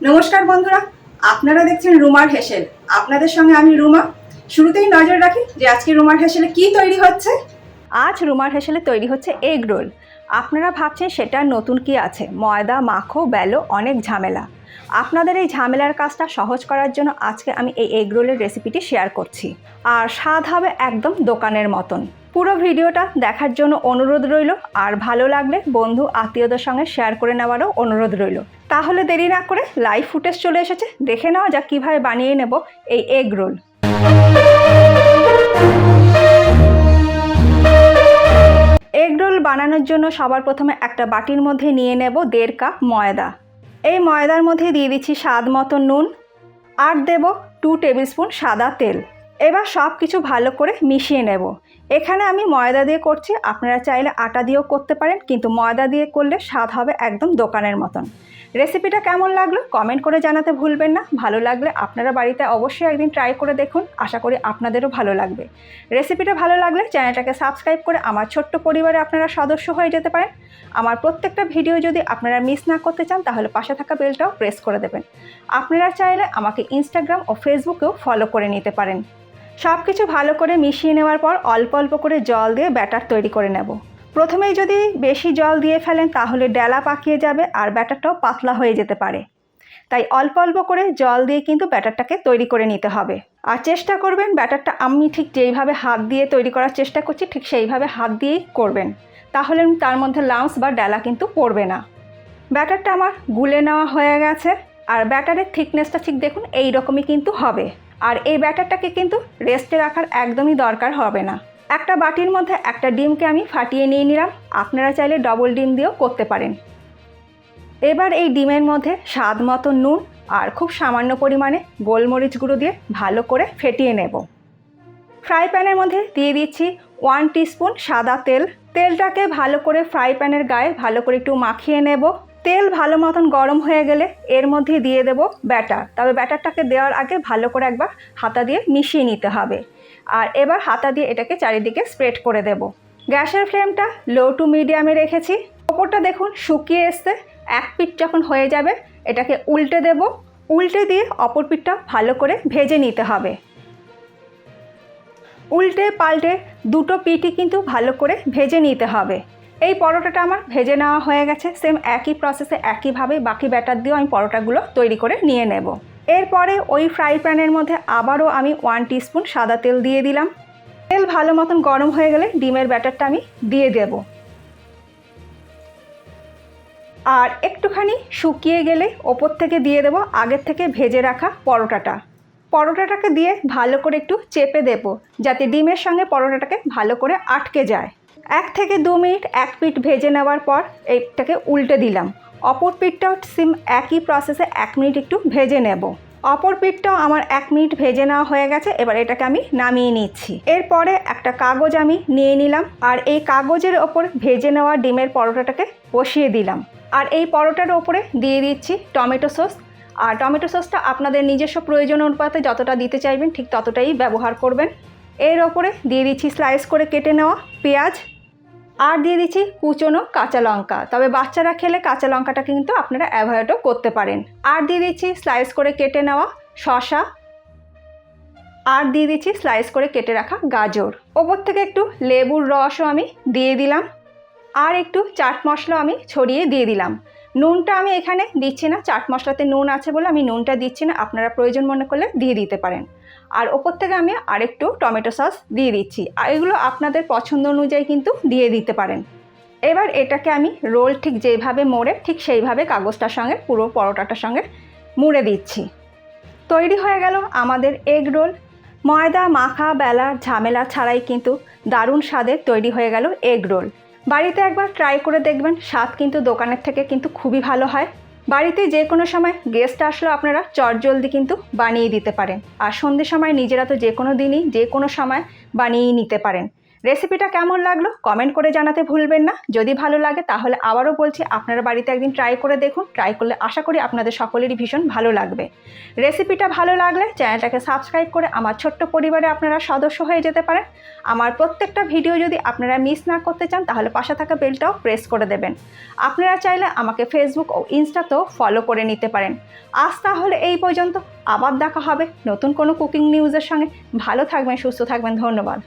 নমস্কার বন্ধুরা, আপনারা দেখছেন রুমার হেসেল। আপনাদের সঙ্গে আমি রুমা। শুরুতেই নজর রাখি যে আজকে রুমার হেসেলে কি তৈরি হচ্ছে। আজ রুমার হেসেলে তৈরি হচ্ছে এগ রোল। আপনারা ভাবছেন সেটা নতুন কি আছে, ময়দা মাখো বেলো অনেক ঝামেলা। আপনাদের এই ঝামেলার কাজটা সহজ করার জন্য আজকে আমি এই এগ রোলের রেসিপিটি শেয়ার করছি। আর স্বাদ হবে একদম দোকানের মতন। পুরো ভিডিওটা দেখার জন্য অনুরোধ রইল, আর ভালো লাগলে বন্ধু আত্মীয়দের সঙ্গে শেয়ার করে নেওয়ারও অনুরোধ রইল। তাহলে দেরি না করে লাইভ ফুটেজ চলে এসেছে, দেখে নেওয়া যাক কীভাবে বানিয়ে নেব এই এগ রোল। এগ রোল বানানোর জন্য সবার প্রথমে একটা বাটির মধ্যে নিয়ে নেব 1.5 কাপ ময়দা। এই ময়দার মধ্যে দিয়ে দিচ্ছি স্বাদ মতো নুন, আর দেব 2 টেবিল স্পুন সাদা তেল। এবার সব কিছু ভালো করে মিশিয়ে নেব। এখানে আমি ময়দা দিয়ে করছি, আপনারা চাইলে আটা দিয়েও করতে পারেন, কিন্তু ময়দা দিয়ে করলে স্বাদ হবে একদম দোকানের মতন। রেসিপিটা কেমন লাগলো কমেন্ট করে জানাতে ভুলবেন না। ভালো লাগলে আপনারা বাড়িতে অবশ্যই একদিন ট্রাই করে দেখুন, আশা করি আপনাদেরও ভালো লাগবে। রেসিপিটা ভালো লাগলে চ্যানেলটাকে সাবস্ক্রাইব করে আমার ছোট্ট পরিবারে আপনারা সদস্য হয়ে যেতে পারেন। আমার প্রত্যেকটা ভিডিও যদি আপনারা মিস না করতে চান তাহলে পাশে থাকা বেলটাও প্রেস করে দেবেন। আপনারা চাইলে আমাকে ইনস্টাগ্রাম ও ফেসবুকেও ফলো করে নিতে পারেন। সব কিছু ভালো করে মিশিয়ে নেওয়ার পর অল্প অল্প করে জল দিয়ে ব্যাটার তৈরি করে নেব। প্রথমেই যদি বেশি জল দিয়ে ফেলেন তাহলে ডেলা পাকিয়ে যাবে আর ব্যাটারটাও পাতলা হয়ে যেতে পারে। তাই অল্প অল্প করে জল দিয়ে কিন্তু ব্যাটারটাকে তৈরি করে নিতে হবে। আর চেষ্টা করবেন ব্যাটারটা আমি ঠিক যেইভাবে হাত দিয়ে তৈরি করার চেষ্টা করছি ঠিক সেইভাবে হাত দিয়েই করবেন, তাহলে তার মধ্যে লাম্পস বা ডেলা কিন্তু পড়বে না। ব্যাটারটা আমার গুলে নেওয়া হয়ে গেছে, আর ব্যাটারের থিকনেসটা ঠিক দেখুন এই রকমই কিন্তু হবে। আর এই ব্যাটারটাকে কিন্তু রেস্টে রাখার একদমই দরকার হবে না। একটা বাটির মধ্যে একটা ডিমকে আমি ফাটিয়ে নিয়ে নিলাম, আপনারা চাইলে ডবল ডিম দিয়েও করতে পারেন। এবার এই ডিমের মধ্যে স্বাদ মতো নুন আর খুব সামান্য পরিমাণে গোলমরিচ গুঁড়ো দিয়ে ভালো করে ফেটিয়ে নেব। ফ্রাই প্যানের মধ্যে দিয়ে দিচ্ছি 1 টিস্পুন সাদা তেল। তেলটাকে ভালো করে ফ্রাই প্যানের গায়ে ভালো করে একটু মাখিয়ে নেব। তেল ভালো মতন গরম হয়ে গেলে এর মধ্যে দিয়ে দেব ব্যাটার। তবে ব্যাটারটাকে দেওয়ার আগে ভালো করে একবার হাতা দিয়ে মিশিয়ে নিতে হবে। আর এবার হাতা দিয়ে এটাকে চারিদিকে স্প্রেড করে দেব। গ্যাসের ফ্লেমটা লো টু মিডিয়ামে রেখেছি। ওপরটা দেখুন শুকিয়ে এসছে। এক পিঠ যখন হয়ে যাবে এটাকে উল্টে দেব। উল্টে দিয়ে অপর পিঠটা ভালো করে ভেজে নিতে হবে। উল্টে পাল্টে দুটো পিঠই কিন্তু ভালো করে ভেজে নিতে হবে। এই পরোটাটা আমার ভেজে নেওয়া হয়ে গেছে। সেম একই প্রসেসে একইভাবে বাকি ব্যাটার দিয়েও আমি পরোটাগুলো তৈরি করে নিয়ে নেব। এরপরে ওই ফ্রাই প্যানের মধ্যে আবারও আমি 1 টিস্পুন সাদা তেল দিয়ে দিলাম। তেল ভালো মতন গরম হয়ে গেলে ডিমের ব্যাটারটা আমি দিয়ে দেব। আর একটুখানি শুকিয়ে গেলে ওপর থেকে দিয়ে দেব আগের থেকে ভেজে রাখা পরোটাটা। পরোটাটাকে দিয়ে ভালো করে একটু চেপে দেব যাতে ডিমের সঙ্গে পরোটাটাকে ভালো করে আটকে যায়। 1 থেকে 2 মিনিট এক পিঠ ভেজে নেওয়ার পর এইটাকে উল্টে দিলাম। অপর পিঠটাও সেম একই প্রসেসে 1 মিনিট একটু ভেজে নেব। অপর পিঠটাও আমার 1 মিনিট ভেজে নেওয়া হয়ে গেছে। এবার এটাকে আমি নামিয়ে নিচ্ছি। এরপরে একটা কাগজ আমি নিয়ে নিলাম, আর এই কাগজের ওপর ভেজে নেওয়া ডিমের পরোটাটাকে বসিয়ে দিলাম। আর এই পরোটার ওপরে দিয়ে দিচ্ছি টমেটো সস। আর টমেটো সসটা আপনাদের নিজস্ব প্রয়োজন অনুপাতে যতটা দিতে চাইবেন ঠিক ততটাই ব্যবহার করবেন। এর ওপরে দিয়ে দিচ্ছি স্লাইস করে কেটে নেওয়া পেঁয়াজ, আর দিয়ে দিচ্ছি কুচনো কাঁচা লঙ্কা। তবে বাচ্চারা খেলে কাঁচা লঙ্কাটা কিন্তু আপনারা অ্যাভয়েডও করতে পারেন। আর দিয়ে দিচ্ছি স্লাইস করে কেটে নেওয়া শসা, আর দিয়ে দিচ্ছি স্লাইস করে কেটে রাখা গাজর। ওপর থেকে একটু লেবুর রসও আমি দিয়ে দিলাম, আর একটু চাট মশলা আমি ছড়িয়ে দিয়ে দিলাম। নুনটা আমি এখানে দিচ্ছি না, চাট মশলাতে নুন আছে বলে আমি নুনটা দিচ্ছি না, আপনারা প্রয়োজন মনে করলে দিয়ে দিতে পারেন। আর ওপর থেকে আমি আরেকটু টমেটো সস দিয়ে দিচ্ছি। আর এগুলো আপনাদের পছন্দ অনুযায়ী কিন্তু দিয়ে দিতে পারেন। এবার এটাকে আমি রোল ঠিক যেভাবে মোড়ে ঠিক সেইভাবে কাগজটার সঙ্গে পুরো পরোটাটার সঙ্গে মুড়ে দিচ্ছি। তৈরি হয়ে গেল আমাদের এগ রোল। ময়দা মাখা বেলার ঝামেলা ছাড়াই কিন্তু দারুণ স্বাদের তৈরি হয়ে গেল এগ রোল। বাড়িতে একবার ট্রাই করে দেখবেন, স্বাদ কিন্তু দোকানের থেকে কিন্তু খুবই ভালো হয়। বাড়িতে যে কোনো সময় গেস্ট আসলেও আপনারা চটজলদি কিন্তু বানিয়ে দিতে পারেন। আর সন্ধ্যের সময় নিজেরা তো যে কোনো দিনই যে কোনো সময় বানিয়ে নিতে পারেন। রেসিপিটা কেমন লাগলো কমেন্ট করে জানাতে ভুলবেন না। যদি ভালো লাগে তাহলে আবারও বলছি আপনারা বাড়িতে একদিন ট্রাই করে দেখুন। ট্রাই করলে আশা করি আপনাদের সকলেরই ভীষণ ভালো লাগবে। রেসিপিটা ভালো লাগলে চ্যানেলটাকে সাবস্ক্রাইব করে আমার ছোট্ট পরিবারে আপনারা সদস্য হয়ে যেতে পারেন। আমার প্রত্যেকটা ভিডিও যদি আপনারা মিস না করতে চান তাহলে পাশে থাকা বেলটাও প্রেস করে দেবেন। আপনারা চাইলে আমাকে ফেসবুক ও ইনস্টাতেও ফলো করে নিতে পারেন। আজ তাহলে এই পর্যন্ত, আবার দেখা হবে নতুন কোনো কুকিং নিউজের সঙ্গে। ভালো থাকবেন, সুস্থ থাকবেন, ধন্যবাদ।